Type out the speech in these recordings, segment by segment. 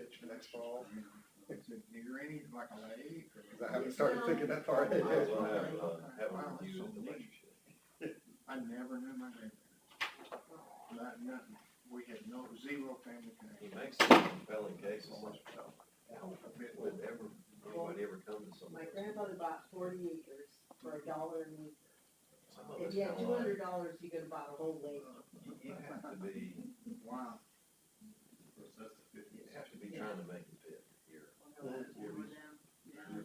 pitch for next fall? Is it near any, like a lake? Or? Because I haven't started thinking that far ahead Might as yet. well have Wow, a review of the so lecture shed. I never knew my neighbor. Nothing. We had zero family He connection. makes some compelling cases. Would anybody ever come to My somebody? grandfather bought 40 acres for $1 an acre. Some of If us you had kinda like, $200, you could have bought a whole lake. you have to be, Wow. you have to be trying to make it fit your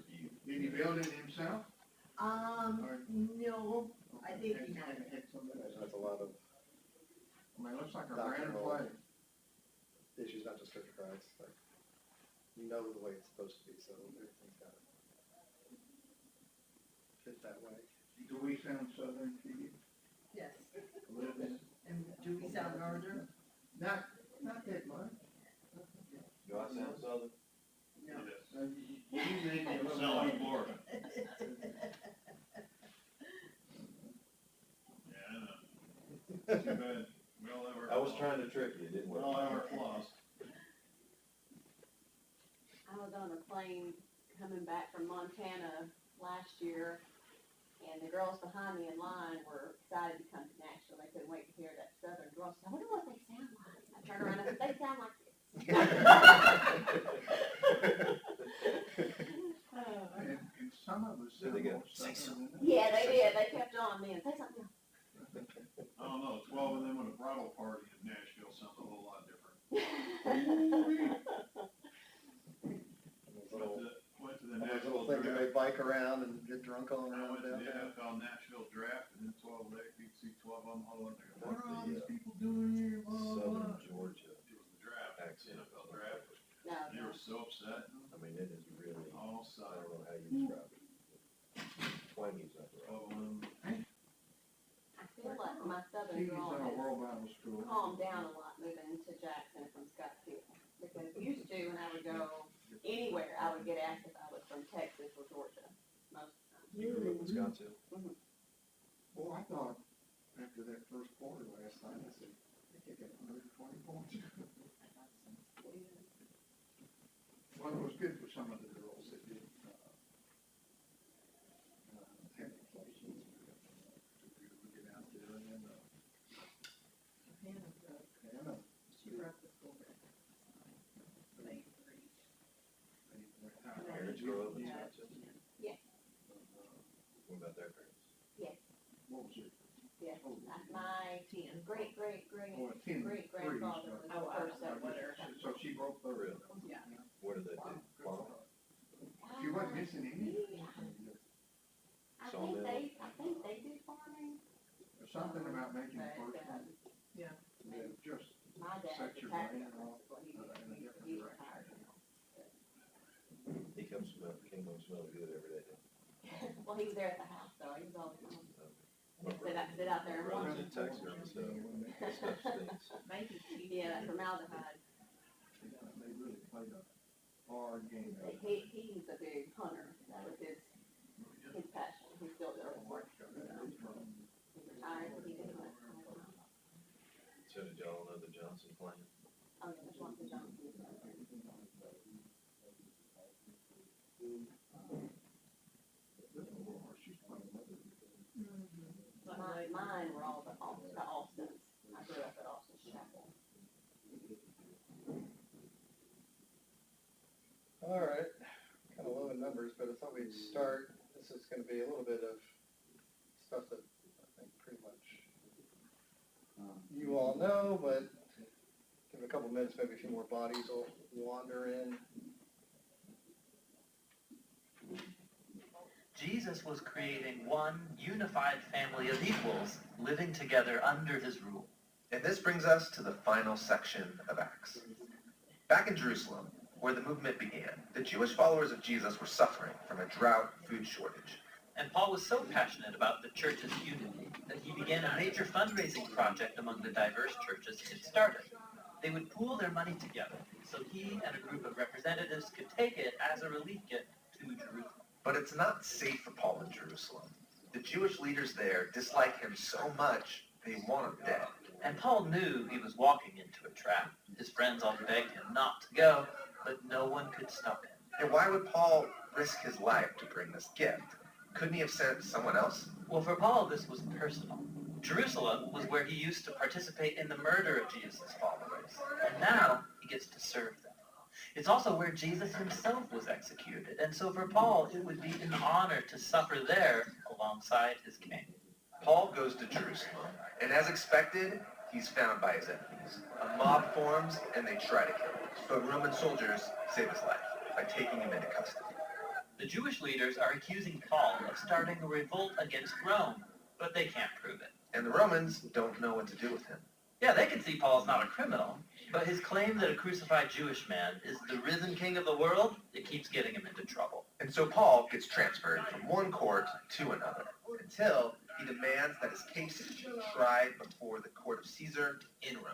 view. Did he build it himself? No, I think he had it. That's a lot of I mean, it looks like a random play. issues, not just church of Christ, like, you know the way it's supposed to be, so everything's got to fit that way. Do we sound southern to you? Yes. A little bit? And do we sound northern? Not that much. Do I sound southern? No. You make me a little Sound like more. Florida. Yeah, I know. Too bad. We all have our I was flaws. trying to trick you, didn't We we? all have our flaws. I was on a plane coming back from Montana last year, and the girls behind me in line were excited to come to Nashville. They couldn't wait to hear that southern drawl. So I wonder what they sound like. I turned around and said, they sound like this. And some of us There sound they go. more southern than others. Yeah, they did. They kept on me and say something else. I don't know, 12 of them at a bridal party in Nashville sounds a whole lot different. Went to the Those Nashville little things that they draft. bike around and get drunk on I around went to the downtown. NFL Nashville draft, and then 12 leg, you'd see 12 of them huddling there. What That's are all the, these people doing here? Blah, blah, Southern blah. Georgia It was the draft, accent. NFL draft. No, They no. were so upset I mean, it is really, all I sides. don't know how you describe it. Twangy's not the right. 12 of them. I feel like my southern He was drawl in a has World Bible School. calmed down a lot moving to Jackson from Scottsdale. Because used to, when I would go anywhere, I would get asked if I was from Texas or Georgia most of the time. You grew up in Scottsdale? Well, I thought after that first quarter last night, I said, they kicked 120 points. Well, it was good for some of the girls that did, have inflations. We get out there and then, Hannah, She brought the school back. Late. Parents grow up in Yeah. Scottsdale? Yeah. What about their parents? What was it? Yeah, Oh, my great Oh, a 10 grandfather was the Oh, I first don't know what her- settler. So she broke the. Really? Yeah. What do they do? Farm? She wasn't missing any. I think they do farming. There's something about making a But, first one. Yeah. That just, my dad Set was your a tax brain collector, off, is what he in a did. different He direction. retired now. He came home smelling good every day. Well, he was there at the house, though. He was always home. My Sit out there and brother's watch. in Texas and stuff. That stuff stinks. Maybe she Yeah, that formaldehyde. they really played a hard game. He's a big hunter. That was his passion. He still does work. He's retired, but he did hunt. So did y'all know the Johnson clan? Oh, yeah, there's one for Johnson. Mine were all the Austins. I grew up at Austin Chapel. All right, kind of low in numbers, but I thought we'd start, this is gonna be a little bit of stuff that I think pretty much you all know, but give it a couple minutes, maybe a few more bodies will wander in. Jesus was creating one unified family of equals living together under his rule. And this brings us to the final section of Acts. Back in Jerusalem, where the movement began, the Jewish followers of Jesus were suffering from a drought food shortage. And Paul was so passionate about the church's unity that he began a major fundraising project among the diverse churches he had started. They would pool their money together so he and a group of representatives could take it as a relief gift to Jerusalem. But it's not safe for Paul in Jerusalem. The Jewish leaders there dislike him so much, they want him dead. And Paul knew he was walking into a trap. His friends all begged him not to go, but no one could stop him. And why would Paul risk his life to bring this gift? Couldn't he have sent someone else? Well, for Paul, this was personal. Jerusalem was where he used to participate in the murder of Jesus' followers, and now he gets to serve them. It's also where Jesus himself was executed, and so for Paul, it would be an honor to suffer there alongside his king. Paul goes to Jerusalem, and as expected, he's found by his enemies. A mob forms, and they try to kill him. But Roman soldiers save his life by taking him into custody. The Jewish leaders are accusing Paul of starting a revolt against Rome, but they can't prove it. And the Romans don't know what to do with him. Yeah, they can see Paul's not a criminal, but his claim that a crucified Jewish man is the risen king of the world, it keeps getting him into trouble. And so Paul gets transferred from one court to another until he demands that his case be tried before the court of Caesar in Rome.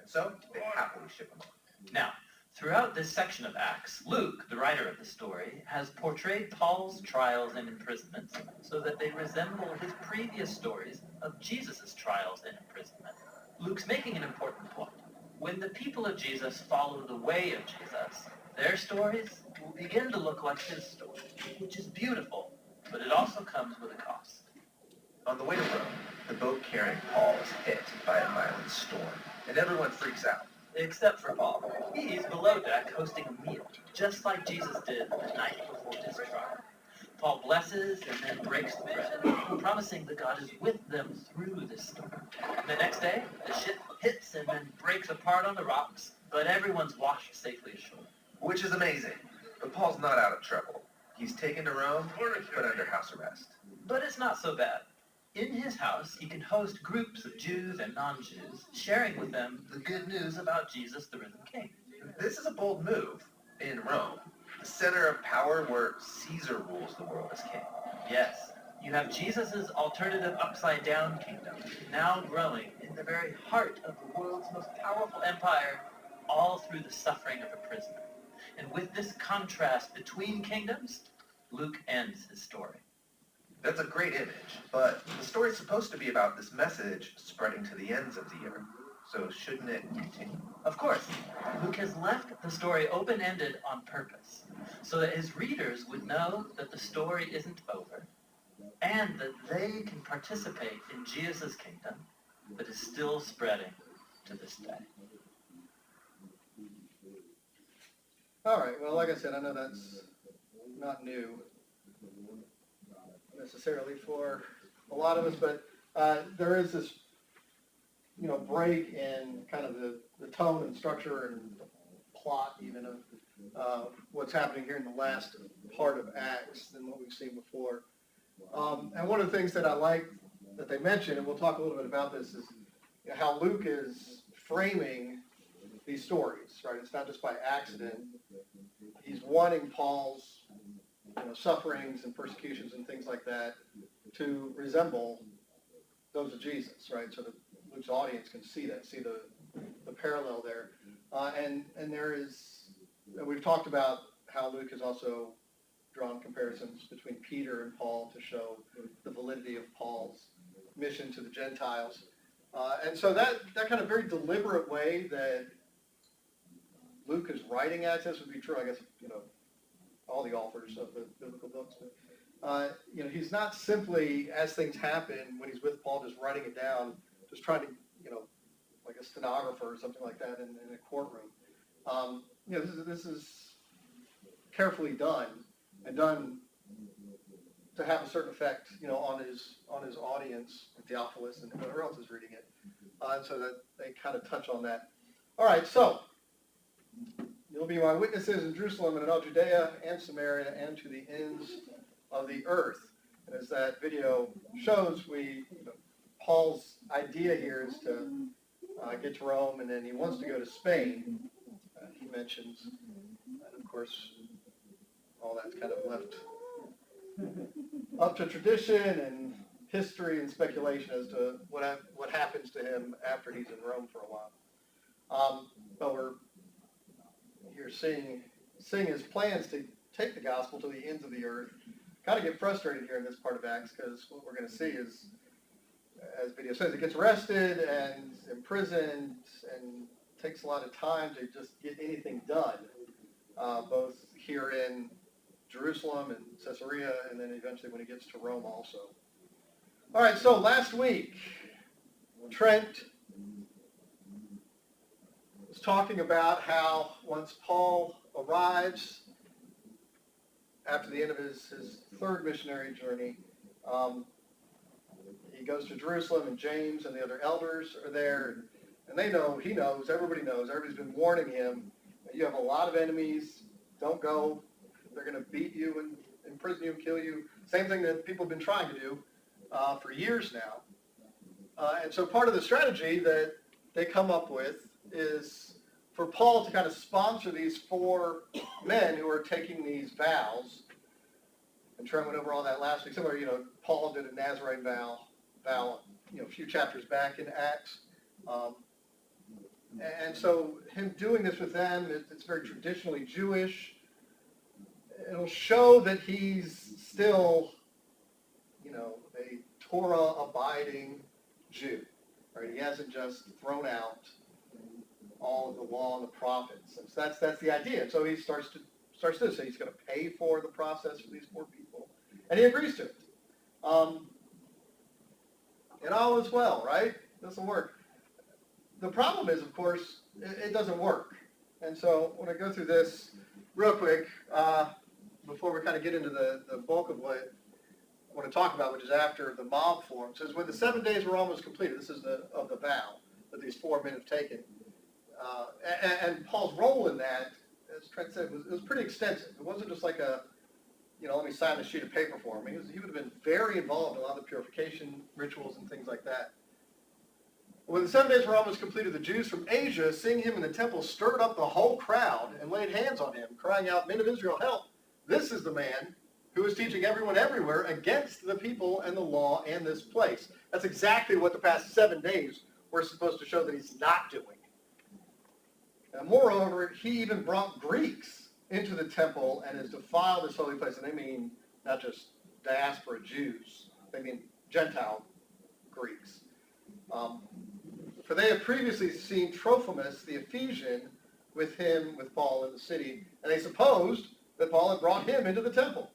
And so they happily ship him on. Now, throughout this section of Acts, Luke, the writer of the story, has portrayed Paul's trials and imprisonments so that they resemble his previous stories of Jesus' trials and imprisonment. Luke's making an important point. When the people of Jesus follow the way of Jesus, their stories will begin to look like his story, which is beautiful, but it also comes with a cost. On the way to Rome, the boat carrying Paul is hit by a violent storm, and everyone freaks out. Except for Paul. He's below deck hosting a meal, just like Jesus did the night before his trial. Paul blesses and then breaks the bread, promising that God is with them through this storm. The next day, the ship hits and then breaks apart on the rocks, but everyone's washed safely ashore. Which is amazing, but Paul's not out of trouble. He's taken to Rome, but under house arrest. But it's not so bad. In his house, he can host groups of Jews and non-Jews, sharing with them the good news about Jesus, the risen king. This is a bold move in Rome, the center of power where Caesar rules the world as king. Yes, you have Jesus' alternative upside-down kingdom, now growing in the very heart of the world's most powerful empire, all through the suffering of a prisoner. And with this contrast between kingdoms, Luke ends his story. That's a great image, but the story's supposed to be about this message spreading to the ends of the earth, so shouldn't it continue? Of course, Luke has left the story open-ended on purpose, so that his readers would know that the story isn't over, and that they can participate in Jesus' kingdom that is still spreading to this day. All right, well, like I said, I know that's not new necessarily for a lot of us, but there is this, break in kind of the tone and structure and the plot even of what's happening here in the last part of Acts than what we've seen before. And one of the things that I like that they mentioned, and we'll talk a little bit about this, is how Luke is framing these stories, right? It's not just by accident. He's wanting Paul's sufferings and persecutions and things like that to resemble those of Jesus, right? So that Luke's audience can see that, see the parallel there. And there is, we've talked about how Luke has also drawn comparisons between Peter and Paul to show the validity of Paul's mission to the Gentiles. And so that kind of very deliberate way that Luke is writing Acts, this would be true, I guess, all the authors of the biblical books. But, he's not simply, as things happen, when he's with Paul, just writing it down, just trying to, like a stenographer or something like that in a courtroom. This is carefully done and done to have a certain effect, on his audience, Theophilus and whoever else is reading it, so that they kind of touch on that. All right, so you'll be my witnesses in Jerusalem and in all Judea and Samaria and to the ends of the earth. And as that video shows, Paul's idea here is to get to Rome, and then he wants to go to Spain. He mentions, and of course, all that's kind of left up to tradition and history and speculation as to what happens to him after he's in Rome for a while. But we're here seeing his plans to take the gospel to the ends of the earth. Kind of get frustrated here in this part of Acts, because what we're going to see is, as the video says, he gets arrested and imprisoned and takes a lot of time to just get anything done. both here in Jerusalem and Caesarea, and then eventually when he gets to Rome also. All right, so last week, Trent was talking about how once Paul arrives after the end of his third missionary journey, he goes to Jerusalem, and James and the other elders are there, and they know, he knows, everybody knows, everybody's been warning him, you have a lot of enemies, don't go, they're going to beat you and imprison you and kill you. Same thing that people have been trying to do for years now. And so part of the strategy that they come up with is for Paul to kind of sponsor these 4 men who are taking these vows. And Trent went over all that last week. Similar, Paul did a Nazarene vow, a few chapters back in Acts. And so him doing this with them, it's very traditionally Jewish. It'll show that he's still, a Torah-abiding Jew. Right? He hasn't just thrown out all of the law and the prophets. And so that's the idea. And so he starts to say he's going to pay for the process for these 4 people. And he agrees to it. And all is well, right? This will work. The problem is, of course, it doesn't work. And so when I go through this real quick, before we kind of get into the bulk of what I want to talk about, which is after the mob form, it says, when the 7 days were almost completed, this is of the vow that these 4 men have taken. And Paul's role in that, as Trent said, was pretty extensive. It wasn't just like let me sign a sheet of paper for him. He would have been very involved in a lot of the purification rituals and things like that. When the 7 days were almost completed, the Jews from Asia, seeing him in the temple, stirred up the whole crowd and laid hands on him, crying out, "Men of Israel, help! This is the man who is teaching everyone everywhere against the people and the law and this place." That's exactly what the past 7 days were supposed to show that he's not doing. And moreover, he even brought Greeks into the temple and has defiled this holy place. And they mean not just diaspora Jews, they mean Gentile Greeks. For they had previously seen Trophimus the Ephesian with Paul in the city, and they supposed that Paul had brought him into the temple.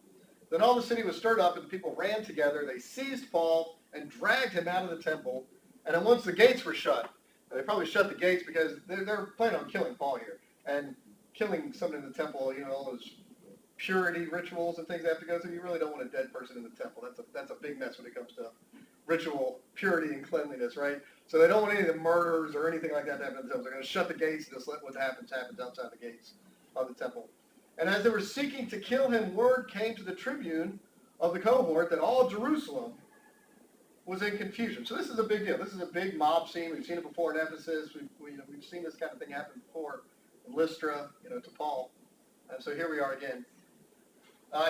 Then all the city was stirred up, and the people ran together. They seized Paul and dragged him out of the temple. And then once the gates were shut, they probably shut the gates because they're planning on killing Paul here. And killing someone in the temple, all those purity rituals and things they have to go through, you really don't want a dead person in the temple. That's a big mess when it comes to ritual purity and cleanliness, right? So they don't want any of the murders or anything like that to happen in the temple. They're going to shut the gates and just let what happens outside the gates of the temple. And as they were seeking to kill him, word came to the tribune of the cohort that all Jerusalem was in confusion. So this is a big deal. This is a big mob scene. We've seen it before in Ephesus. We've seen this kind of thing happen before in Lystra, to Paul. And so here we are again.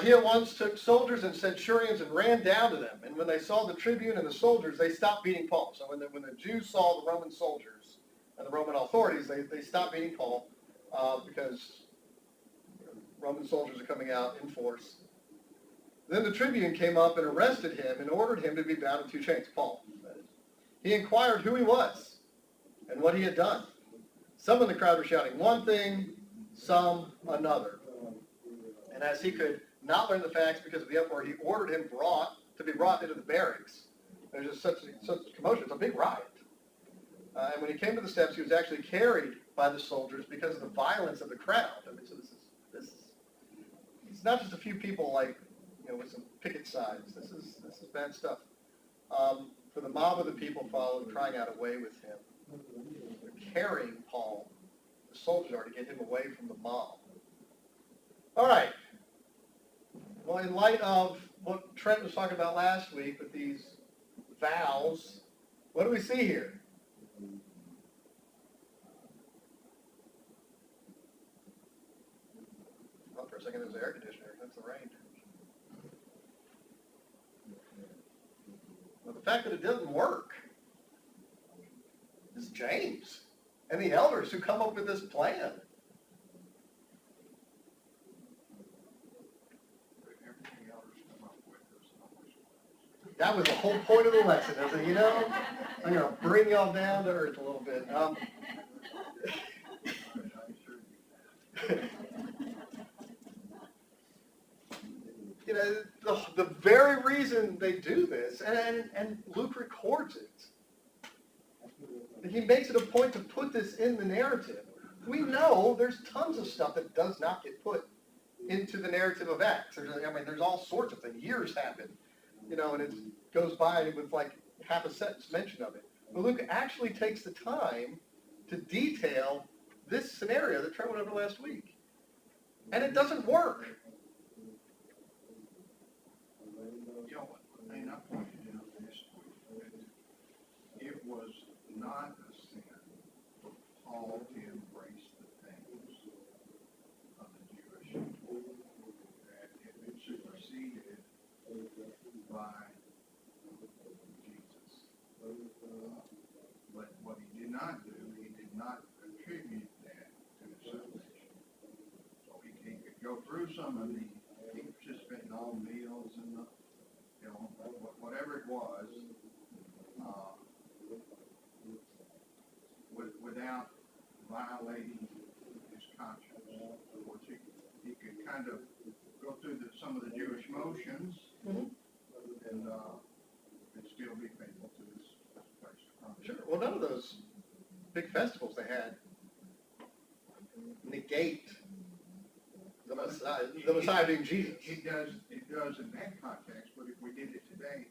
He at once took soldiers and centurions and ran down to them. And when they saw the tribune and the soldiers, they stopped beating Paul. So when the Jews saw the Roman soldiers and the Roman authorities, they stopped beating Paul because Roman soldiers are coming out in force. Then the tribune came up and arrested him and ordered him to be bound in 2 chains, Paul. He inquired who he was and what he had done. Some in the crowd were shouting one thing, some another. And as he could not learn the facts because of the uproar, he ordered him to be brought into the barracks. There's just such commotion. It's a big riot. And when he came to the steps, he was actually carried by the soldiers because of the violence of the crowd. So this is it's not just a few people with some picket signs. This is bad stuff. For the mob of the people followed, crying out, "Away with him." They're carrying Paul, the soldiers are, to get him away from the mob. All right. Well, in light of what Trent was talking about last week with these vows, what do we see here? Well, for a second, there's the air conditioner. That's the rain. Well, the fact that it doesn't work is James and the elders who come up with this plan. That was the whole point of the lesson. I said, I'm going to bring y'all down to earth a little bit. the very reason they do this, and Luke records it, he makes it a point to put this in the narrative. We know there's tons of stuff that does not get put into the narrative of Acts. There's all sorts of things. Years happen, and it goes by with like half a sentence mention of it. But Luke actually takes the time to detail this scenario that Trent went over last week. And it doesn't work. You know, I pointed out this week, it was not a sin for Paul to embrace the things of the Jewish people that had been superseded by Jesus. But what he did not do, he did not attribute that to his salvation. So he could go through some of the, he participated in all meals and the, whatever it was, without violating his conscience. In other words, he could kind of go through some of the Jewish motions and still be faithful to his place of promise. Sure. Well, none of those big festivals they had negate the Messiah being Jesus. It does in that context, but if we did it today,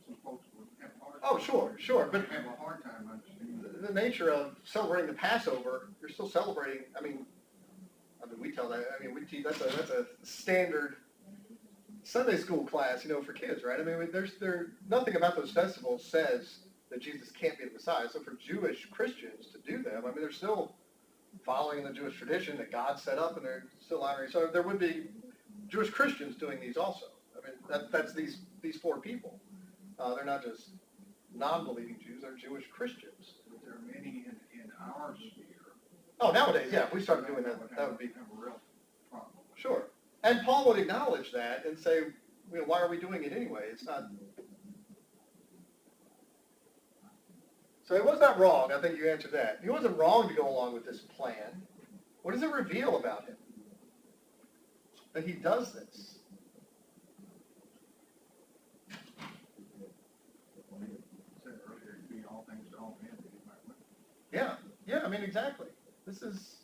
some folks would have a hard time. Oh, sure. But have a hard time understanding. the nature of celebrating the Passover, you're still celebrating. We tell that. We teach that's a standard Sunday school class, for kids, right? There's nothing about those festivals says that Jesus can't be the Messiah. So for Jewish Christians to do them, they're still following the Jewish tradition that God set up, and they're still honoring. So there would be Jewish Christians doing these also. That's these four people. They're not just non-believing Jews; they're Jewish Christians. There are many in our sphere. Oh, nowadays, yeah, if we started doing that, that would be have a real problem. sure. And Paul would acknowledge that and say, why are we doing it anyway? It's not. So he was not wrong. I think you answered that. He wasn't wrong to go along with this plan. What does it reveal about him? That he does this. Said earlier, it'd be all things to all men. Yeah, exactly. This is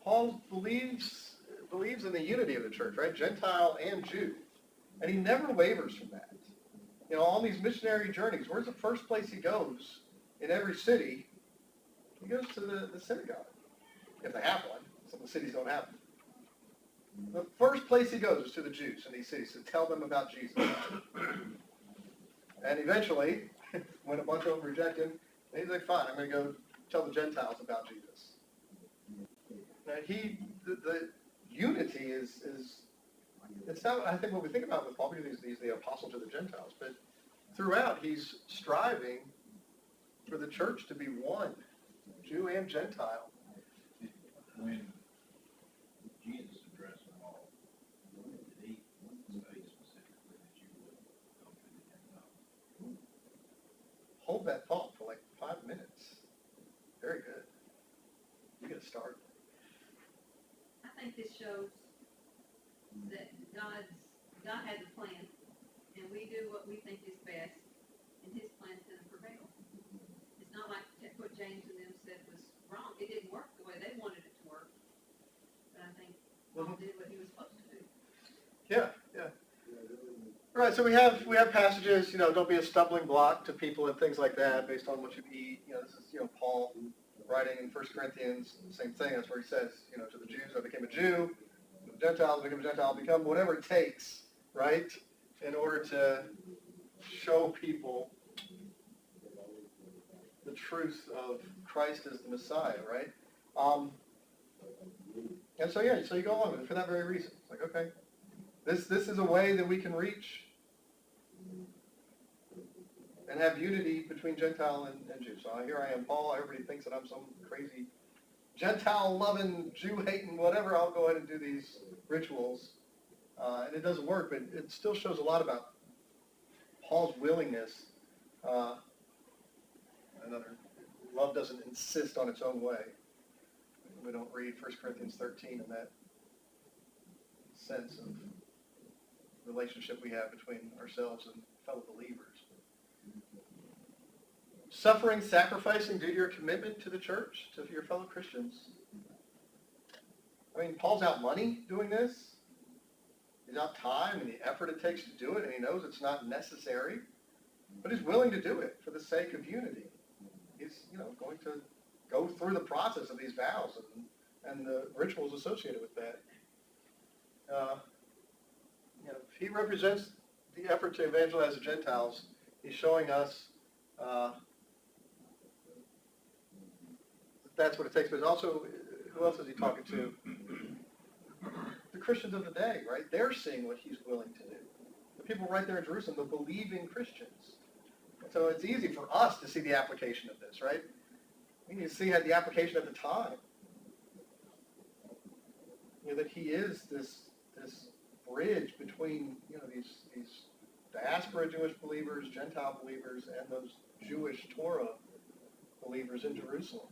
Paul believes in the unity of the church, right? Gentile and Jew. And he never wavers from that. On these missionary journeys, where's the first place he goes in every city? He goes to the synagogue, if they have one. Some of the cities don't have them. The first place he goes is to the Jews in these cities to tell them about Jesus. And eventually, when a bunch of them reject him, he's like, fine, I'm going to go tell the Gentiles about Jesus. Now the unity is it's not, I think, what we think about with Paul, because he's the apostle to the Gentiles, but throughout he's striving for the church to be one, Jew and Gentile. When Jesus addressed them all, did he say specifically that you would go to the Gentiles? Hold that thought for like 5 minutes. Very good. You get started. I think this shows that God has a plan, and we do what we think is best, and his plan's going to prevail. It's not like what James and them said was wrong. It didn't work the way they wanted it to work, but I think Paul did what he was supposed to do. Yeah. All right, so we have passages, don't be a stumbling block to people and things like that based on what you eat. This is, Paul writing in 1 Corinthians, the same thing. That's where he says, to the Jews, I became a Jew. To the Gentiles, I became a Gentile. Become whatever it takes, right, in order to show people the truth of Christ as the Messiah, right? And so you go along with it for that very reason. It's like, okay, this is a way that we can reach and have unity between Gentile and Jew. So here I am, Paul. Everybody thinks that I'm some crazy Gentile-loving, Jew-hating, whatever. I'll go ahead and do these rituals. And it doesn't work, but it still shows a lot about Paul's willingness. Love doesn't insist on its own way. We don't read 1 Corinthians 13 in that sense of relationship we have between ourselves and fellow believers. Suffering, sacrificing due to your commitment to the church, to your fellow Christians. I mean, Paul's out money doing this. He's out time and the effort it takes to do it, and he knows it's not necessary, but he's willing to do it for the sake of unity. He's, going to go through the process of these vows and the rituals associated with that. He represents the effort to evangelize the Gentiles. He's showing us that's what it takes. But also, who else is he talking to? The Christians of the day, right? They're seeing what he's willing to do. The people right there in Jerusalem, the believing Christians. So it's easy for us to see the application of this, right? We can see the application at the time. That he is this bridge between these diaspora Jewish believers, Gentile believers, and those Jewish Torah believers in Jerusalem.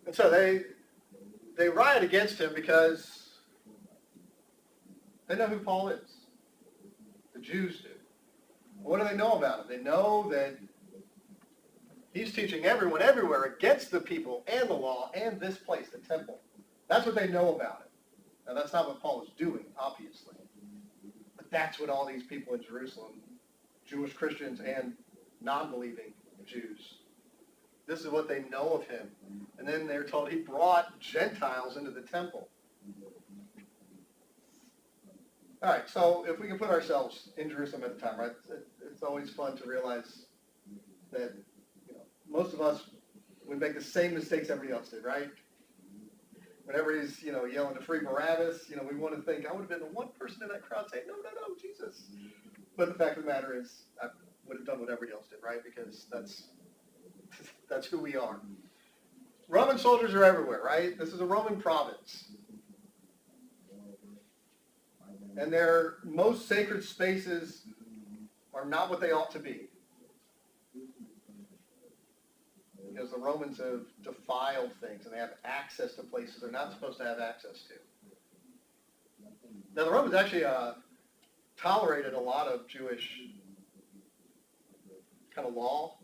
And so they riot against him because they know who Paul is. The Jews do. What do they know about him? They know that he's teaching everyone everywhere against the people and the law and this place, the temple. That's what they know about it. Now, that's not what Paul is doing, obviously. But that's what all these people in Jerusalem, Jewish Christians and non-believing Jews, this is what they know of him. And then they're told he brought Gentiles into the temple. All right, so if we can put ourselves in Jerusalem at the time, right? It's always fun to realize that most of us would make the same mistakes everybody else did, right? When everybody's yelling to free Barabbas, we want to think I would have been the one person in that crowd saying, no, Jesus. But the fact of the matter is, I would have done what everybody else did, right? Because that's who we are. Roman soldiers are everywhere, right? This is a Roman province. And their most sacred spaces are not what they ought to be. Because the Romans have defiled things and they have access to places they're not supposed to have access to. Now, the Romans actually tolerated a lot of Jewish kind of law.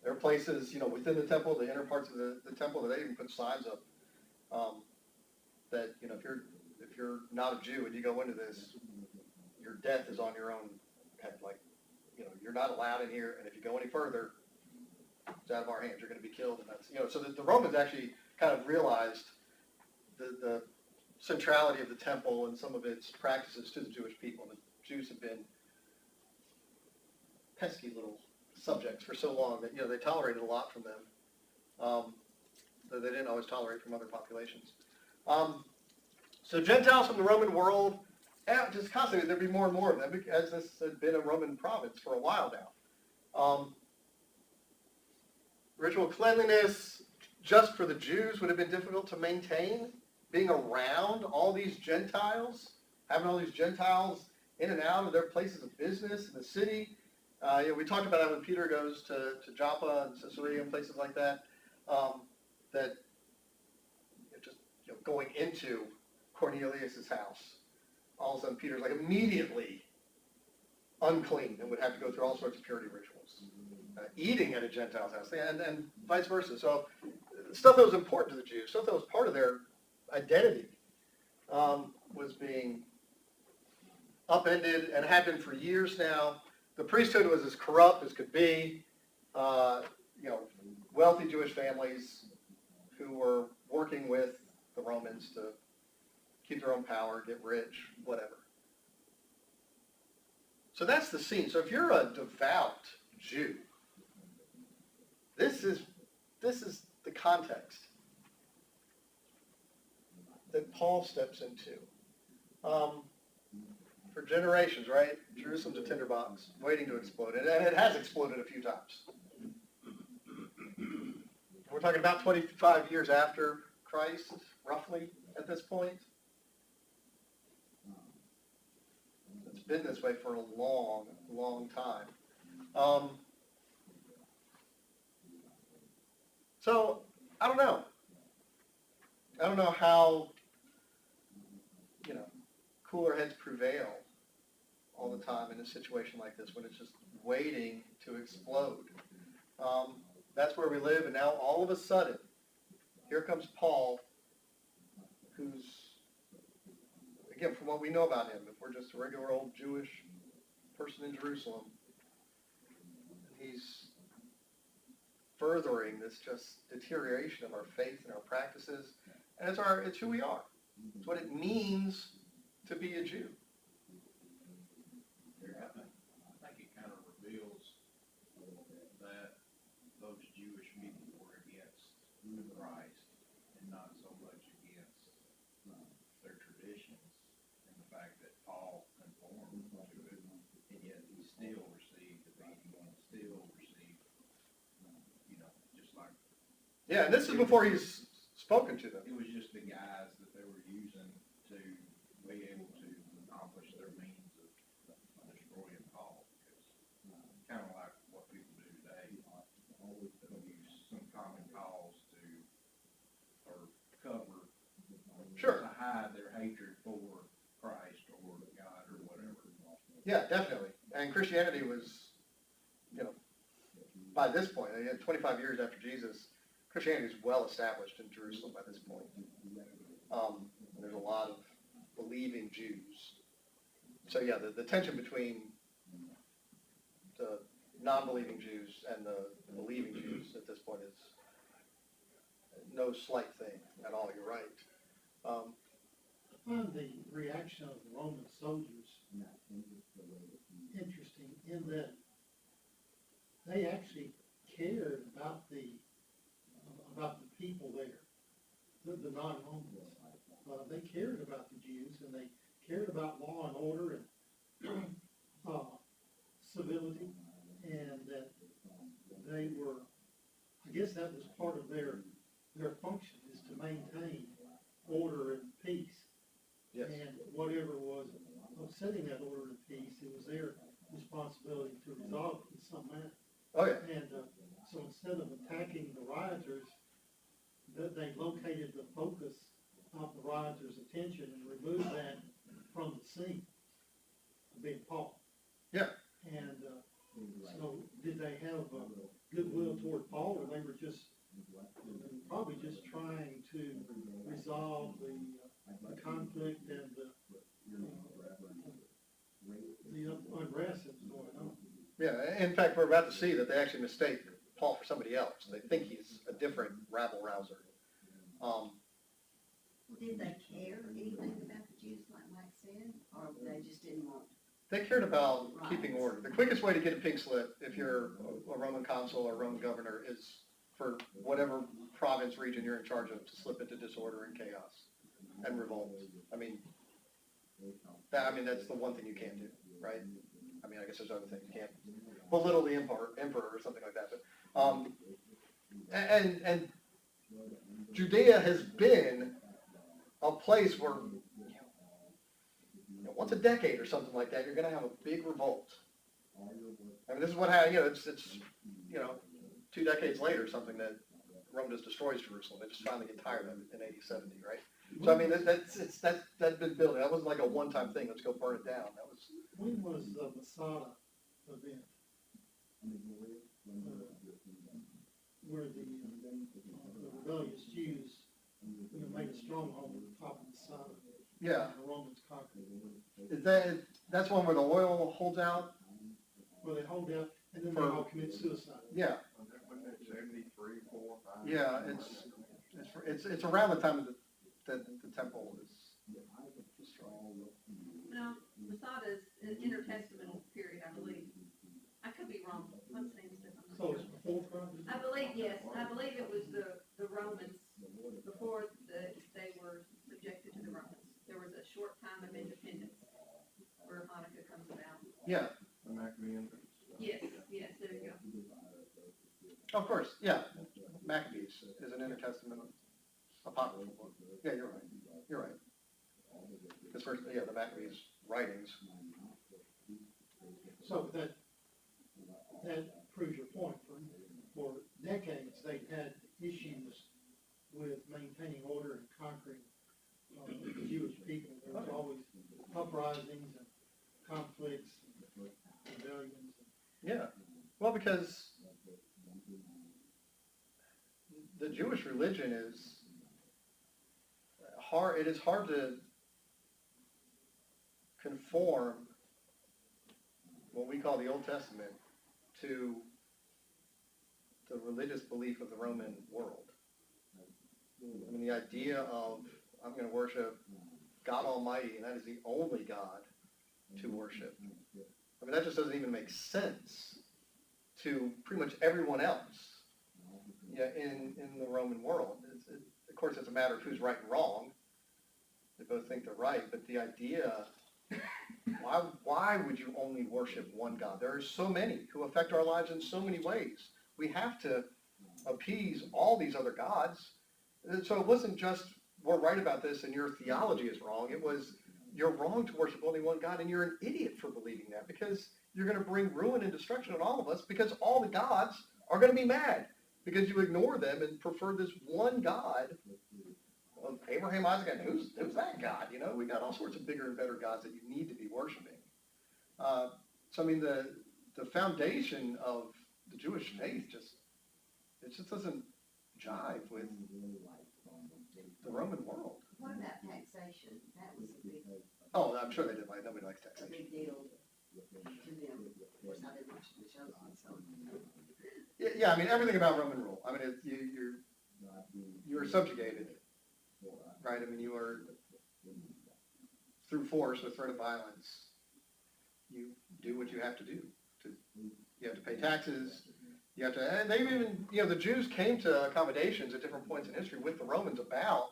There are places, within the temple, the inner parts of the temple, that they even put signs up that, if you're not a Jew and you go into this, your death is on your own head. Like, you're not allowed in here, and if you go any further, it's out of our hands. You're going to be killed, and that's So the Romans actually kind of realized the centrality of the temple and some of its practices to the Jewish people. The Jews have been pesky little subjects for so long that they tolerated a lot from them that they didn't always tolerate from other populations. So Gentiles from the Roman world, just constantly there'd be more and more of them, as this had been a Roman province for a while now. Ritual cleanliness, just for the Jews, would have been difficult to maintain. Being around all these Gentiles, having all these Gentiles in and out of their places of business in the city. We talked about that when Peter goes to Joppa and Caesarea and places like that. That just going into Cornelius' house, all of a sudden Peter's like immediately unclean and would have to go through all sorts of purity rituals. Eating at a Gentile's house, and vice versa. So stuff that was important to the Jews, stuff that was part of their identity, was being upended and had been for years now. The priesthood was as corrupt as could be. Wealthy Jewish families who were working with the Romans to keep their own power, get rich, whatever. So that's the scene. So if you're a devout Jew, this is the context that Paul steps into. For generations, right? Jerusalem's a tinderbox waiting to explode. And it has exploded a few times. We're talking about 25 years after Christ, roughly, at this point. It's been this way for a long, long time. So, I don't know. I don't know how, cooler heads prevail all the time in a situation like this when it's just waiting to explode. That's where we live, and now all of a sudden, here comes Paul, who's, again, from what we know about him, if we're just a regular old Jewish person in Jerusalem, he's furthering this just deterioration of our faith and our practices, and it's who we are. It's what it means to be a Jew. I think it kind of reveals that those Jewish people were against Christ and not so much against their traditions and the fact that Paul conformed to it, and yet he still received the beating and still received, just like. Yeah, and this is before he's spoken to them. It was just the guise that they were using to be able to accomplish their means of destroying Paul. It's kind of like what people do today. They'll use some common cause or cover, Sure. to hide their hatred for Christ or God or whatever. Yeah, definitely. And Christianity was, by this point, 25 years after Jesus, Christianity is well established in Jerusalem by this point. There's a lot of believing Jews. So yeah, the tension between the non-believing Jews and the believing Jews at this point is no slight thing at all. You're right. I find the reaction of the Roman soldiers interesting in that they actually cared about the people there, the non-Romans. They cared about the Jews, and they cared about law and order and civility, and that they were, I guess that was part of their function, is to maintain order and peace. Yes. And whatever was upsetting that order and peace, it was their responsibility to resolve it in some manner. Oh yeah. And so instead of attacking the rioters, they located the focus of the rioters' attention and removed that from the scene of being Paul. Yeah. And so did they have goodwill toward Paul, or they were probably just trying to resolve the conflict and the unrest that was going on? Yeah, in fact, we're about to see that they actually mistake Paul for somebody else. They think he's a different rabble-rouser. Did they care anything about the Jews, like Mike said, or they just didn't want? They cared about keeping order. The quickest way to get a pink slip, if you're a Roman consul or Roman governor, is for whatever province, region you're in charge of to slip into disorder and chaos and revolt. That's the one thing you can't do, right? I guess there's other things. You can't belittle the emperor or something like that. But and Judea has been a place where once a decade or something like that, you're going to have a big revolt. This is what happened. It's 2 decades later, something that Rome just destroys Jerusalem. They just finally get tired of it in AD 70, right? So that's been building. That wasn't like a one-time thing. Let's go burn it down. That was. When was the Masada event? Where the rebellious Jews made a stronghold at the top of Masada. Yeah. And the Romans conquered. That's one where the oil holds out? Where they hold out and then they all commit suicide. Yeah. Wasn't it 73, 4, 5? Yeah, it's around the time that the temple is destroyed. No, Masada's an intertestamental period, I believe. I could be wrong. I'm saying stuff. I'm So not it's sure. before Christ? I believe, yes, I believe it was the Romans, before they were subjected to the Romans. There was a short time of independence where Hanukkah comes about. Yeah, The Maccabean. Yes, there you go. of course, yeah. Maccabees is an intertestamental apocryphal book. Yeah, you're right. Because first, the Maccabees writings. So that proves your point. For decades, they've had issues Yeah, well, because the Jewish religion is hard, it is hard to conform what we call the Old Testament to the religious belief of the Roman world. I mean, the idea of, I'm going to worship God Almighty, and that is the only God to worship. I mean, that just doesn't even make sense to pretty much everyone else, yeah, in the Roman world. Of course, it's a matter of who's right and wrong. They both think they're right, but the idea, why would you only worship one God? There are so many who affect our lives in so many ways. We have to appease all these other gods. And so it wasn't just, we're right about this and your theology is wrong. It was, you're wrong to worship only one God, and you're an idiot for believing that, because you're going to bring ruin and destruction on all of us, because all the gods are going to be mad because you ignore them and prefer this one God of Abraham, Isaac, and who's that God? You know, we got all sorts of bigger and better gods that you need to be worshiping. So I mean, the foundation of the Jewish faith just doesn't jive with the Roman world. What about taxation? That was a big, Oh, I'm sure they did. Like, nobody likes a taxation. big deal to them. Of course, I didn't watch the show on, so. Yeah, I mean, everything about Roman rule. I mean, you're subjugated, right? I mean, you are, through force or threat of violence, you do what you have to do. You have to pay taxes. You have to, and they even, the Jews came to accommodations at different points in history with the Romans about,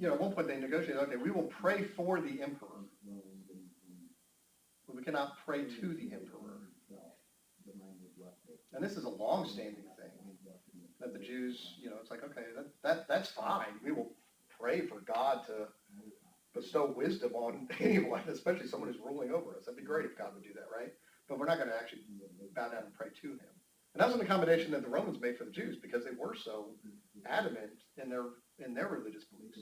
at one point they negotiated, okay, we will pray for the emperor, but we cannot pray to the emperor. And this is a long-standing thing that the Jews, it's like, okay, that's fine. We will pray for God to bestow wisdom on anyone, especially someone who's ruling over us. That'd be great if God would do that, right? But we're not going to actually bow down and pray to him. And that was an accommodation that the Romans made for the Jews because they were so adamant in their religious beliefs.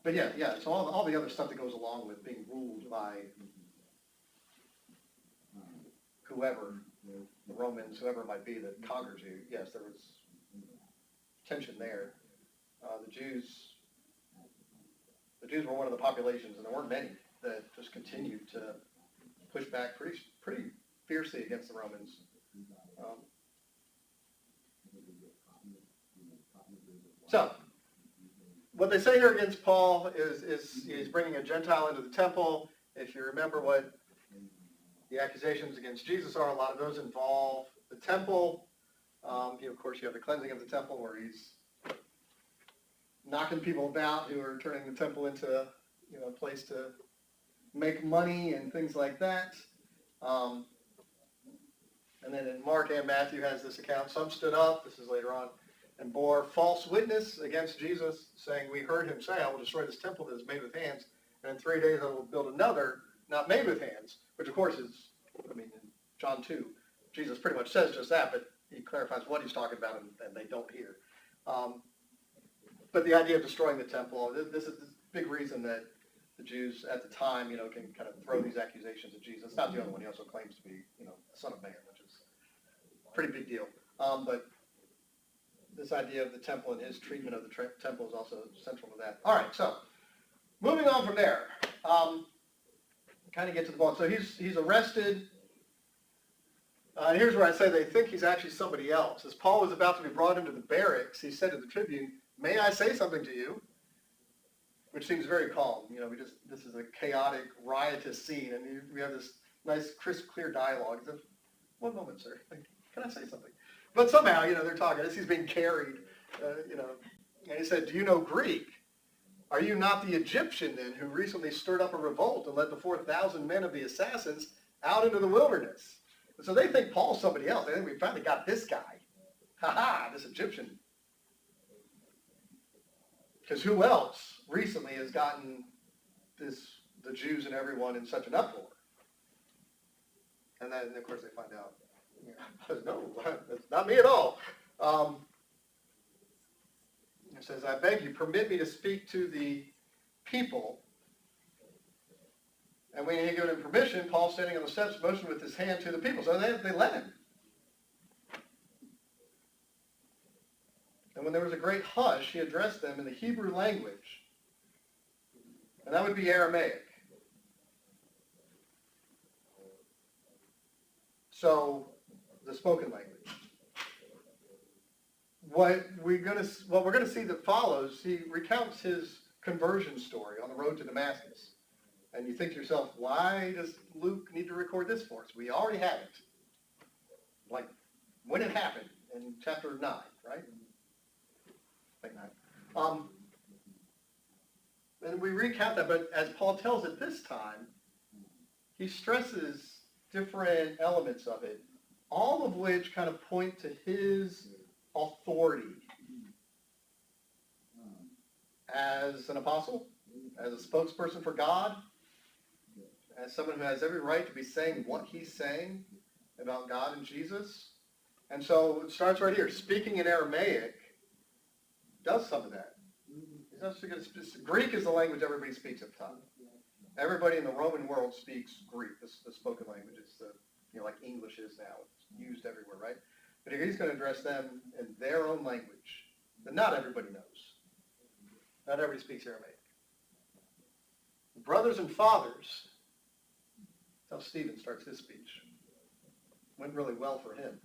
But yeah, so all the other stuff that goes along with being ruled by whoever, the Romans, whoever it might be that conquers you, yes, there was tension there. The Jews were one of the populations, and there weren't many, that just continued to push back pretty fiercely against the Romans. So, what they say here against Paul is he's bringing a Gentile into the temple. If you remember what the accusations against Jesus are, a lot of those involve the temple. Of course, you have the cleansing of the temple where he's knocking people about who are turning the temple into a place to make money and things like that. And then in Mark and Matthew has this account. Some stood up, this is later on, and bore false witness against Jesus, saying, we heard him say, I will destroy this temple that is made with hands, and in 3 days I will build another not made with hands, which of course is, in John 2, Jesus pretty much says just that, but he clarifies what he's talking about, and they don't hear. But the idea of destroying the temple, this is the big reason that the Jews at the time, can kind of throw these accusations at Jesus. It's not the only one. He also claims to be, a son of man, which is a pretty big deal. But this idea of the temple and his treatment of the temple is also central to that. All right, so moving on from there, kind of get to the ball. So he's arrested. Here's where I say they think he's actually somebody else. As Paul was about to be brought into the barracks, he said to the tribune, may I say something to you? Which seems very calm. This is a chaotic, riotous scene, and we have this nice, crisp, clear dialogue. As if, one moment, sir. Can I say something? But somehow, they're talking as he's being carried, and he said, do you know Greek? Are you not the Egyptian, then, who recently stirred up a revolt and led the 4,000 men of the assassins out into the wilderness? And so they think Paul's somebody else. They think we finally got this guy. Ha-ha, this Egyptian. Because who else recently has gotten the Jews and everyone in such an uproar? And then, of course, they find out, no, that's not me at all. It says, I beg you, permit me to speak to the people. And when he had given him permission, Paul, standing on the steps, motioned with his hand to the people. So they let him. And when there was a great hush, he addressed them in the Hebrew language. And that would be Aramaic. So, the spoken language. What we're going to see that follows, he recounts his conversion story on the road to Damascus. And you think to yourself, why does Luke need to record this for us? We already have it. Like, when it happened in chapter 9, right? I think 9. And we recount that, but as Paul tells it this time, he stresses different elements of it, all of which kind of point to his authority as an apostle, as a spokesperson for God, as someone who has every right to be saying what he's saying about God and Jesus. And so it starts right here. Speaking in Aramaic does some of that. Greek is the language everybody speaks at the time. Everybody in the Roman world speaks Greek, the spoken language. It's like English is now. It's used everywhere, right? But he's going to address them in their own language that not everybody knows. Not everybody speaks Aramaic. Brothers and fathers, that's how Stephen starts his speech. Went really well for him.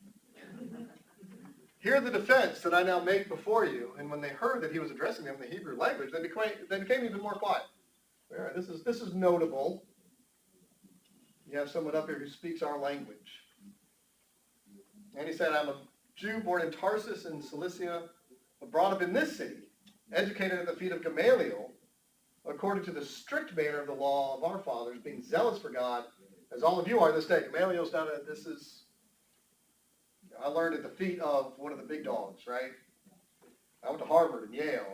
Hear the defense that I now make before you. And when they heard that he was addressing them in the Hebrew language, they became even more quiet. This is notable. You have someone up here who speaks our language. And he said, I'm a Jew born in Tarsus in Cilicia, but brought up in this city, educated at the feet of Gamaliel, according to the strict manner of the law of our fathers, being zealous for God, as all of you are this day. Gamaliel's not I learned at the feet of one of the big dogs, right? I went to Harvard and Yale,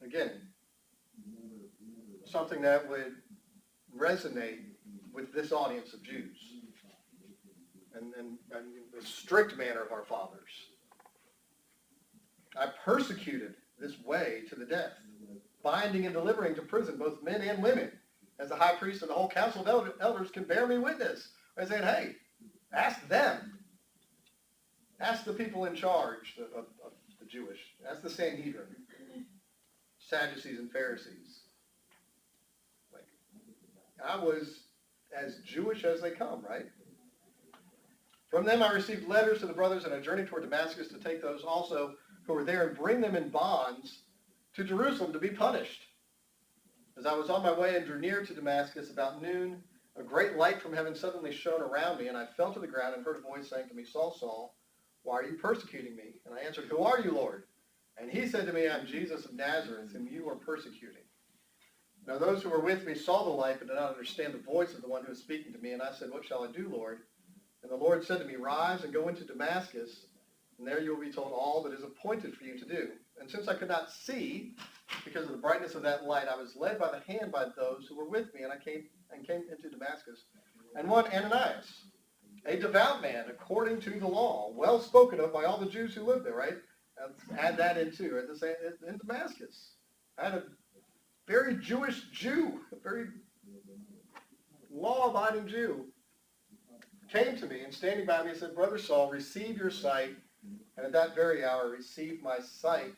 Again, something that would resonate with this audience of Jews. And the strict manner of our fathers. I persecuted this way to the death, binding and delivering to prison both men and women, as the high priest and the whole council of elders can bear me witness. I said, hey, ask them. Ask the people in charge of the Jewish. Ask the Sanhedrin, Sadducees and Pharisees. I was as Jewish as they come, right? From them I received letters to the brothers, and I journeyed toward Damascus to take those also who were there and bring them in bonds to Jerusalem to be punished. As I was on my way and drew near to Damascus about noon, a great light from heaven suddenly shone around me, and I fell to the ground and heard a voice saying to me, Saul, Saul, why are you persecuting me? And I answered, who are you, Lord? And he said to me, I'm Jesus of Nazareth, whom you are persecuting. Now those who were with me saw the light, but did not understand the voice of the one who was speaking to me. And I said, what shall I do, Lord? And the Lord said to me, rise and go into Damascus, and there you will be told all that is appointed for you to do. And since I could not see, because of the brightness of that light, I was led by the hand by those who were with me, and I came into Damascus. And one, Ananias, a devout man, according to the law, well spoken of by all the Jews who lived there, right? Let's add that in too, in Damascus. I had a very Jewish Jew, a very law-abiding Jew, came to me and standing by me said, Brother Saul, receive your sight. And at that very hour received my sight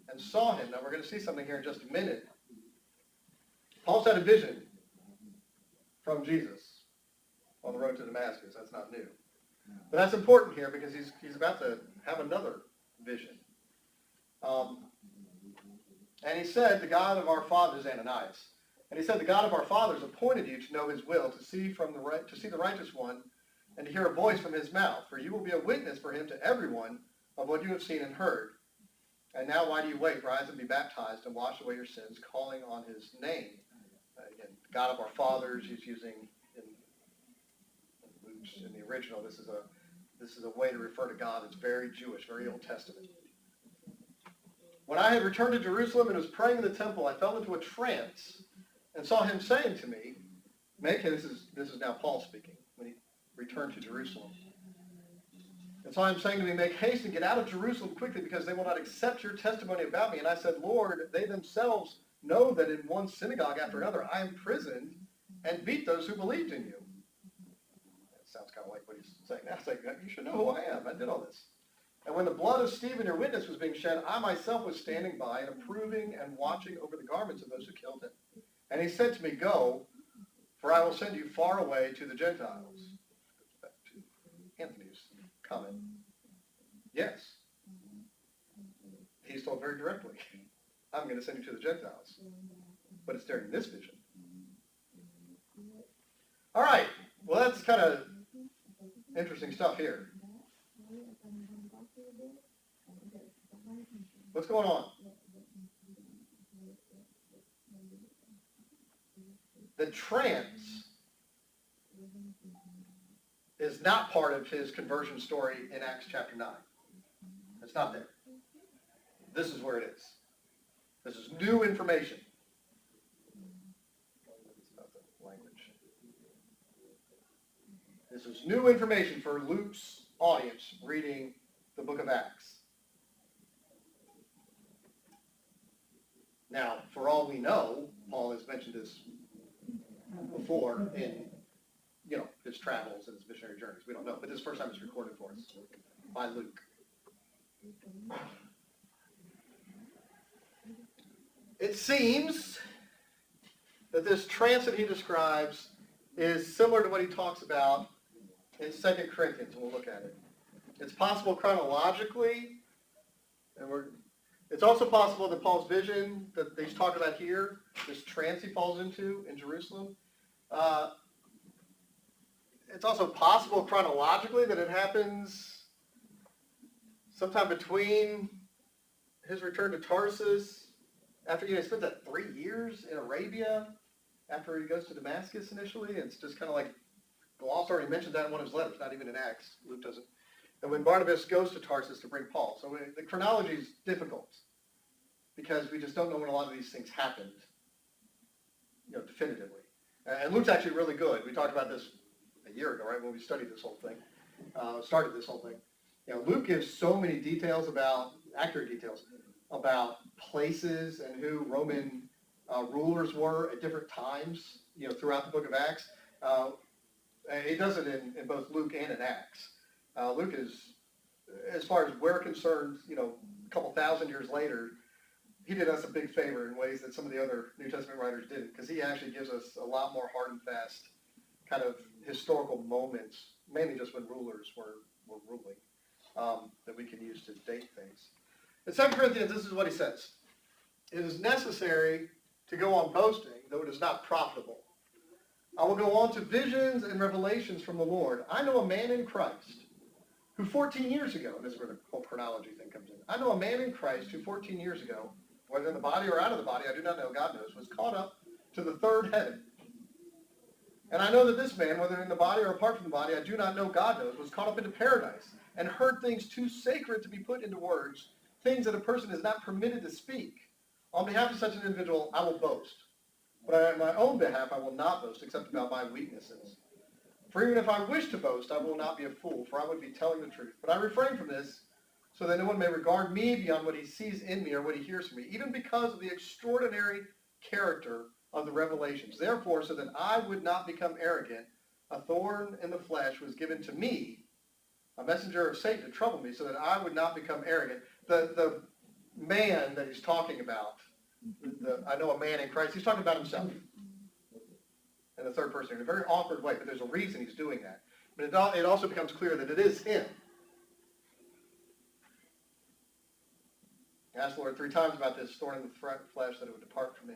and saw him. Now we're going to see something here in just a minute. Paul's had a vision from Jesus on the road to Damascus. That's not new. But that's important here because he's about to have another vision. And he said, the God of our fathers, Ananias, and he said, the God of our fathers appointed you to know his will, to see the righteous one, and to hear a voice from his mouth. For you will be a witness for him to everyone of what you have seen and heard. And now why do you wait? Rise and be baptized and wash away your sins, calling on his name. Again, God of our fathers, he's using in the original, this is a way to refer to God that's very Jewish, very Old Testament. When I had returned to Jerusalem and was praying in the temple, I fell into a trance and saw him saying to me, this is now Paul speaking, when he returned to Jerusalem. And saw him saying to me, make haste and get out of Jerusalem quickly, because they will not accept your testimony about me. And I said, Lord, they themselves know that in one synagogue after another I imprisoned and beat those who believed in you. That sounds kind of like what he's saying now. It's like, you should know who I am. I did all this. And when the blood of Stephen, your witness, was being shed, I myself was standing by and approving and watching over the garments of those who killed him. And he said to me, go, for I will send you far away to the Gentiles. Back to Anthony's comment. Yes. He's told very directly, I'm going to send you to the Gentiles. But it's during this vision. All right. Well, that's kind of interesting stuff here. What's going on? The trance is not part of his conversion story in Acts chapter 9. It's not there. This is where it is. This is new information. This is new information for Luke's audience reading the book of Acts. Now, for all we know, Paul has mentioned this before in, his travels and his missionary journeys. We don't know, but this is the first time it's recorded for us by Luke. It seems that this trance that he describes is similar to what he talks about in 2 Corinthians, and we'll look at it. It's possible chronologically, and it's also possible that Paul's vision that he's talking about here, this trance he falls into in Jerusalem, it's also possible chronologically that it happens sometime between his return to Tarsus, after he spent that 3 years in Arabia, after he goes to Damascus initially. It's just kind of like, Paul already mentioned that in one of his letters, not even in Acts. Luke doesn't. And when Barnabas goes to Tarsus to bring Paul. So the chronology is difficult because we just don't know when a lot of these things happened, definitively. And Luke's actually really good. We talked about this a year ago, right, when we studied this whole thing, started this whole thing. Luke gives so many details accurate details about places and who Roman rulers were at different times, throughout the book of Acts. He does it in both Luke and in Acts. Luke is, as far as we're concerned, a couple thousand years later, he did us a big favor in ways that some of the other New Testament writers didn't, because he actually gives us a lot more hard and fast kind of historical moments, mainly just when rulers were ruling, that we can use to date things. In 2 Corinthians, this is what he says. It is necessary to go on boasting, though it is not profitable. I will go on to visions and revelations from the Lord. I know a man in Christ who 14 years ago, and this is where the whole chronology thing comes in. I know a man in Christ who 14 years ago, whether in the body or out of the body, I do not know, God knows, was caught up to the third heaven. And I know that this man, whether in the body or apart from the body, I do not know, God knows, was caught up into paradise and heard things too sacred to be put into words, things that a person is not permitted to speak. On behalf of such an individual, I will boast. But on my own behalf, I will not boast except about my weaknesses. For even if I wish to boast, I will not be a fool, for I would be telling the truth. But I refrain from this, so that no one may regard me beyond what he sees in me or what he hears from me, even because of the extraordinary character of the revelations. Therefore, so that I would not become arrogant, a thorn in the flesh was given to me, a messenger of Satan to trouble me, so that I would not become arrogant. The man that he's talking about, I know a man in Christ, he's talking about himself in the third person in a very awkward way, but there's a reason he's doing that. But it also becomes clear that it is him. I asked the Lord 3 times about this thorn in the flesh, that it would depart from me.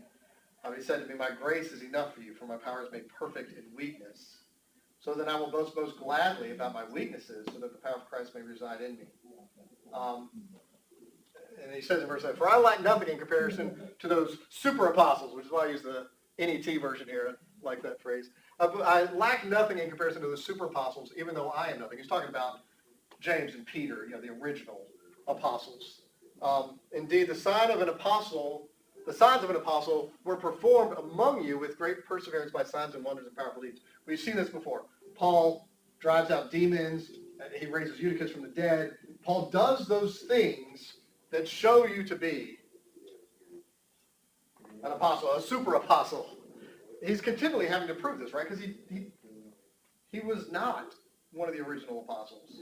He said to me, my grace is enough for you, for my power is made perfect in weakness. So then I will boast most gladly about my weaknesses, so that the power of Christ may reside in me. And he says in verse 8, for I lack nothing in comparison to those super apostles, which is why I use the NET version here, I like that phrase. I lack nothing in comparison to the super apostles, even though I am nothing. He's talking about James and Peter, the original apostles. Indeed, the signs of an apostle were performed among you with great perseverance by signs and wonders and powerful deeds. We've seen this before. Paul drives out demons. He raises Eutychus from the dead. Paul does those things that show you to be an apostle, a super apostle. He's continually having to prove this, right? Because he was not one of the original apostles.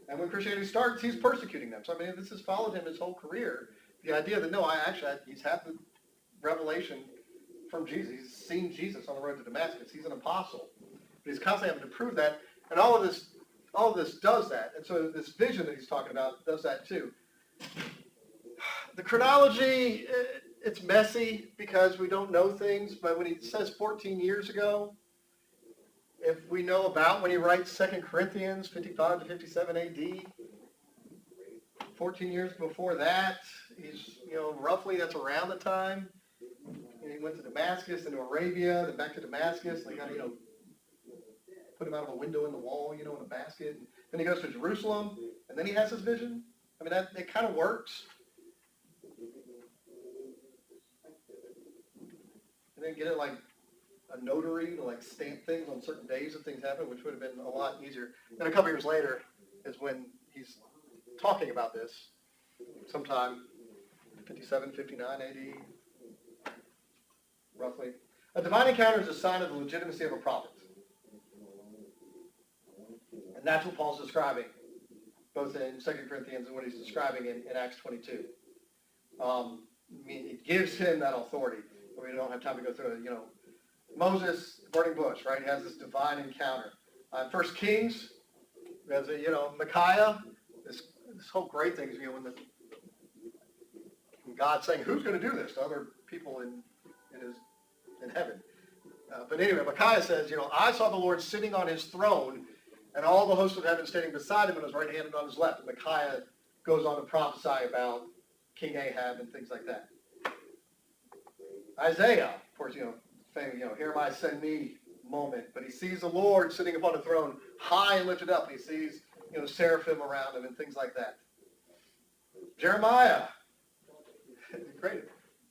And when Christianity starts, he's persecuting them. So, I mean, this has followed him his whole career. The idea that, no, he's had the revelation from Jesus. He's seen Jesus on the road to Damascus. He's an apostle. But he's constantly having to prove that. And all of this does that. And so this vision that he's talking about does that too. The chronology, it's messy because we don't know things. But when he says 14 years ago, if we know about when he writes 2 Corinthians 55 to 57 AD, 14 years before that, he's, roughly that's around the time. And he went to Damascus, then to Arabia, then back to Damascus. They got to, put him out of a window in the wall, in a basket. And then he goes to Jerusalem, and then he has his vision. I mean, it kind of works. And then get it like a notary to like stamp things on certain days that things happen, which would have been a lot easier. Then a couple years later is when he's talking about this, sometime 57, 59 AD, roughly. A divine encounter is a sign of the legitimacy of a prophet. And that's what Paul's describing, both in 2 Corinthians and what he's describing in Acts 22. It gives him that authority. We don't have time to go through it, Moses, burning bush, right? He has this divine encounter. 1 Kings, there's Micaiah, this whole great thing is, when God's saying, who's going to do this to other people in heaven? But anyway, Micaiah says, I saw the Lord sitting on his throne, and all the hosts of heaven standing beside him on his right hand and on his left. And Micaiah goes on to prophesy about King Ahab and things like that. Isaiah, of course, famous, here am I, send me moment. But he sees the Lord sitting upon a throne, high and lifted up. He sees, seraphim around him and things like that. Jeremiah, great.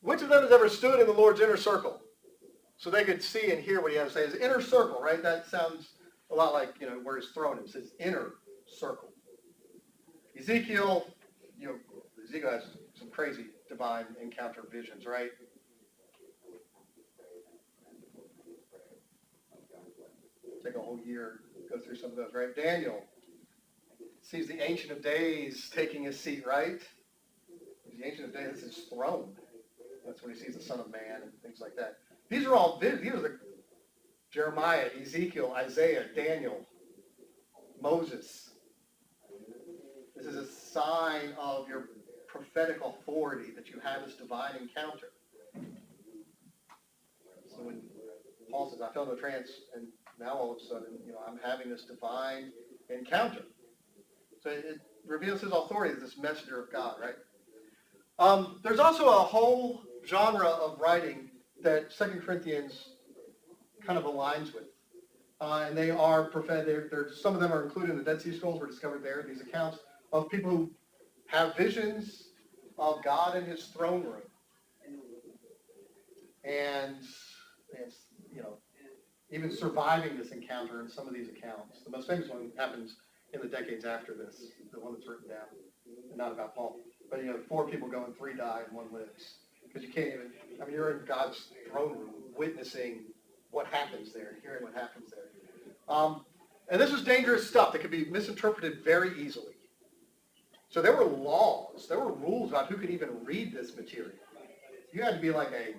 Which of them has ever stood in the Lord's inner circle so they could see and hear what he has to say? His inner circle, right? That sounds a lot like, where his throne is, his inner circle. Ezekiel has some crazy divine encounter visions, right? Take a whole year, go through some of those, right? Daniel sees the Ancient of Days taking his seat, right? The Ancient of Days is his throne. That's when he sees the Son of Man and things like that. These are the Jeremiah, Ezekiel, Isaiah, Daniel, Moses. This is a sign of your prophetic authority that you have this divine encounter. So when Paul says, I fell into a trance, and now all of a sudden, I'm having this divine encounter. So it reveals his authority as this messenger of God, right? There's also a whole genre of writing that 2 Corinthians kind of aligns with. And they are prophetic. Some of them are included in the Dead Sea Scrolls, were discovered there, these accounts of people who have visions of God in his throne room. And even surviving this encounter in some of these accounts. The most famous one happens in the decades after this, the one that's written down, and not about Paul. But 4 people go and 3 die and 1 lives. Because you can't even, you're in God's throne room witnessing what happens there, hearing what happens there. And this was dangerous stuff that could be misinterpreted very easily. So there were laws, there were rules about who could even read this material. You had to be like a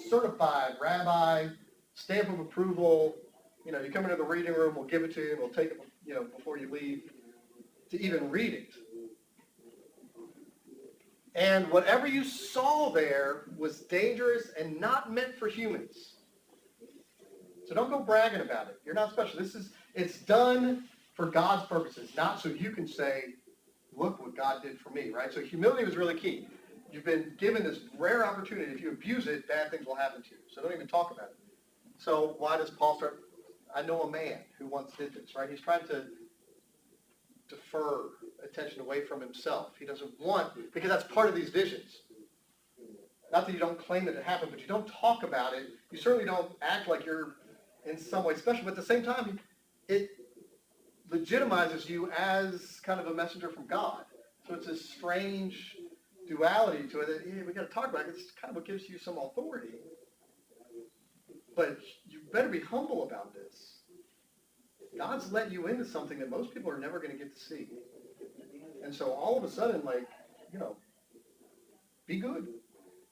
certified rabbi, stamp of approval. You come into the reading room, we'll give it to you, and we'll take it, before you leave, to even read it. And whatever you saw there was dangerous and not meant for humans. So don't go bragging about it. You're not special. It's done for God's purposes, not so you can say, look what God did for me, right? So humility was really key. You've been given this rare opportunity. If you abuse it, bad things will happen to you. So don't even talk about it. So why does Paul start? I know a man who once did this, right? He's trying to defer attention away from himself. He doesn't want, because that's part of these visions. Not that you don't claim that it happened, but you don't talk about it. You certainly don't act like you're in some way special, but at the same time, it legitimizes you as kind of a messenger from God. So it's this strange duality to it that we got to talk about. It's kind of what gives you some authority. But you better be humble about this. God's let you into something that most people are never going to get to see. And so all of a sudden, like, be good.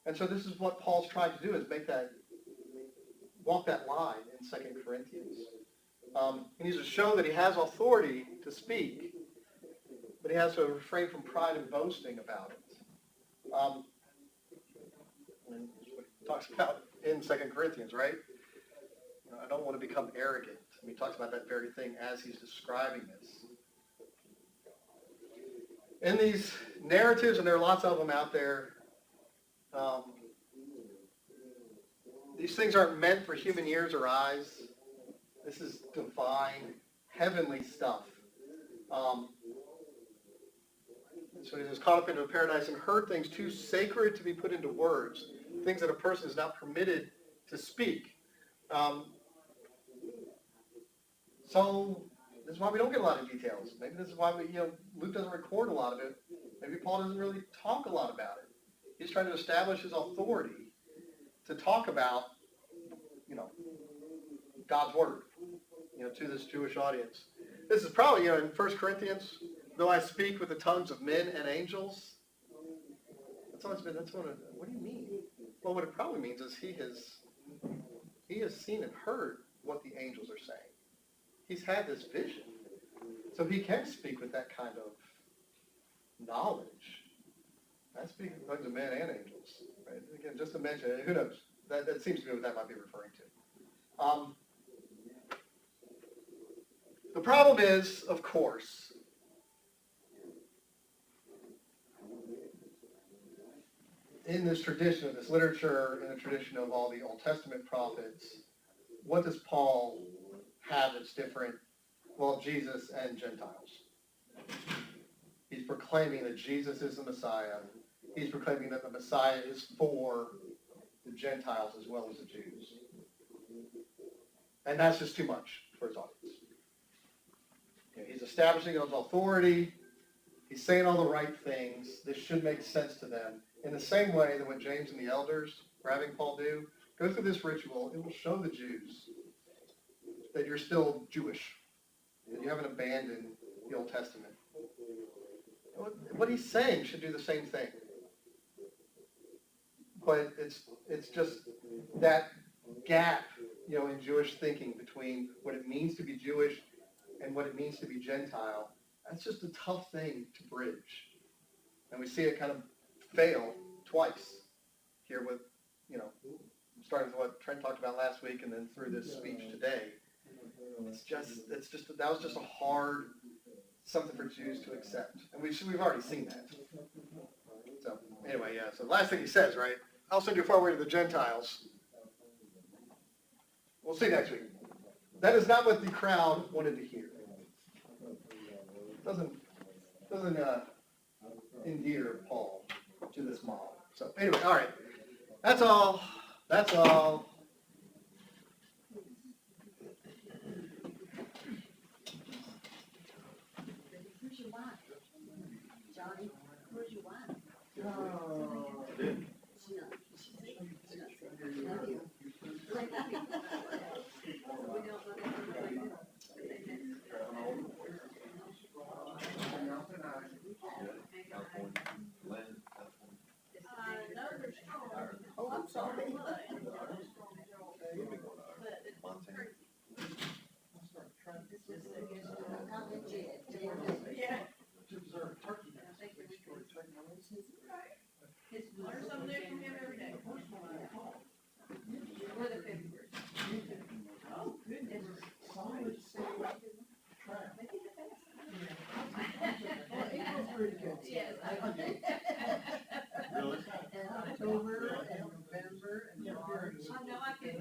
And so this is what Paul's trying to do, is walk that line in 2 Corinthians. He needs to show that he has authority to speak, but he has to refrain from pride and boasting about it. And what he talks about in 2 Corinthians, right? I don't want to become arrogant. He talks about that very thing as he's describing this. In these narratives, and there are lots of them out there, these things aren't meant for human ears or eyes. This is divine, heavenly stuff. So he was caught up into a paradise and heard things too sacred to be put into words, things that a person is not permitted to speak. So this is why we don't get a lot of details. Maybe this is why Luke doesn't record a lot of it. Maybe Paul doesn't really talk a lot about it. He's trying to establish his authority to talk about, God's word, to this Jewish audience. This is probably, in 1 Corinthians, though I speak with the tongues of men and angels. What do you mean? Well, what it probably means is he has seen and heard what the angels are saying. He's had this vision. So he can speak with that kind of knowledge. I speak with tongues of men and angels. Right? Again, just to mention, who knows? That seems to be what that might be referring to. The problem is, of course, in this tradition, of this literature, in the tradition of all the Old Testament prophets, what does Paul have that's different? Well, Jesus and Gentiles. He's proclaiming that Jesus is the Messiah. He's proclaiming that the Messiah is for the Gentiles as well as the Jews. And that's just too much for his audience. He's establishing his authority. He's saying all the right things. This should make sense to them. In the same way that what James and the elders were having Paul do, go through this ritual. It will show the Jews that you're still Jewish, that you haven't abandoned the Old Testament. What he's saying should do the same thing. But it's just that gap, in Jewish thinking between what it means to be Jewish and what it means to be Gentile. That's just a tough thing to bridge. And we see it kind of fail twice here with, starting with what Trent talked about last week and then through this speech today. That was just a hard something for Jews to accept. And we've already seen that. So anyway, yeah. So the last thing he says, right? I'll send you far away to the Gentiles. We'll see next week. That is not what the crowd wanted to hear. Doesn't endear Paul to this model. So anyway, all right. That's all. Where's your wife? Johnny, where's your wife? She's not here. Oh, I'm sorry. To observe turkey nests. Learn something new from him every day. For the February. Oh, goodness. Solid state track. Yes. In October and November and March. I know I could,